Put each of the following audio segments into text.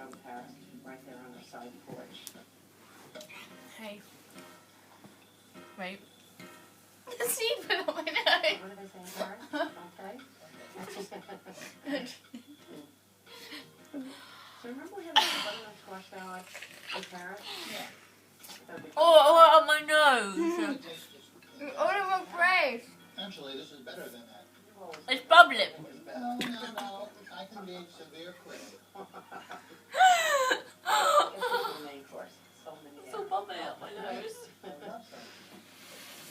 out in Paris, right there on our side porch. Hey. Wait. See, put on my nose. What do they say in Paris? Okay. So remember we had that butternut squash salad in Paris? Yeah. Oh, on my nose. Oh, my face. Actually, this is better than that. It's bubbling. No, I can gauge severe critic. This is the main course. So many So bubbly up my nose.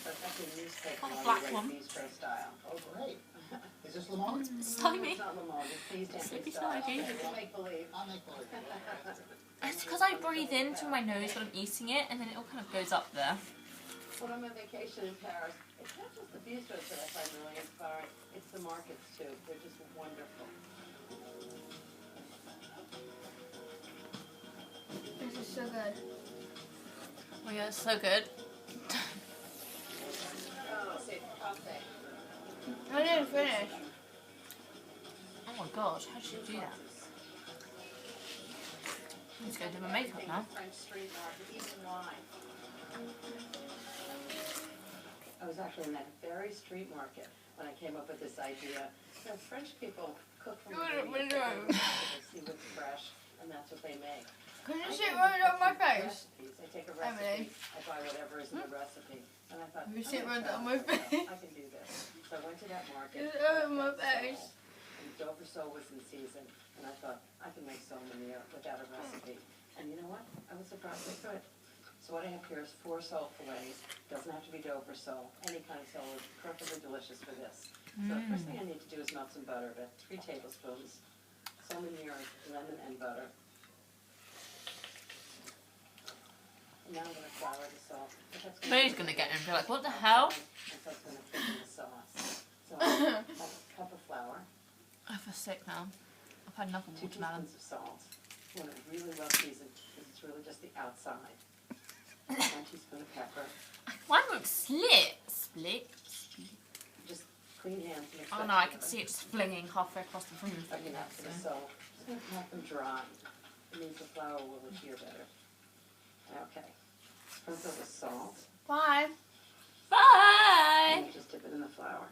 So it's actually newspaper Oh, black one. bistro style. Oh, great. Is this Lamont? Slimy. It's not Lamont, it's Please Anthony Slippy style. slimy. It's make believe. I'll make believe. It's because I breathe in through my nose when I'm eating it, and then it all kind of goes up there. When I'm on vacation in Paris, it's not just the bistros that I find really inspiring, it's the markets too. They're just wonderful. This is so good. Oh yeah, it's so good. Oh, see, coffee. I didn't finish. Oh my gosh, how did you do that? I need to go do my makeup now. French street market, even wine. I was actually in that very street market when I came up with this idea. You know, French people cook from the beginning. They see what's fresh, and that's what they make. Can you see it right on my face? Recipes. I take a Emilee. recipe, I buy whatever is in the recipe, and I thought, Can you I'm see it gonna right try on my this. face? I can do this. So I went to that market. It's on my face. And Dover sole was in season, and I thought, I can make so many without a recipe. And you know what? I was surprised I could. So what I have here is 4 sole fillets. Doesn't have to be Dover sole. Any kind of sole is perfectly delicious for this. So the first thing I need to do is melt some butter, about 3 tablespoons. Some in here is lemon and butter. And now I'm going to flour the salt. May's gonna get in and be like, what the hell? And so it's going to thicken the sauce. So I have a cup of flour. I feel sick now. I've had enough of 2 watermelon. teaspoons of salt. You want it really well seasoned because it's really just the outside. 1 teaspoon of pepper. Mine won't split. Just clean hands. Mix Oh that no, I can together. see it just flinging halfway across the room. Again, after the salt. Just going to have them dry. It means the flour will adhere better. Okay. Sprinkle the salt. Bye. Bye! And just dip it in the flour.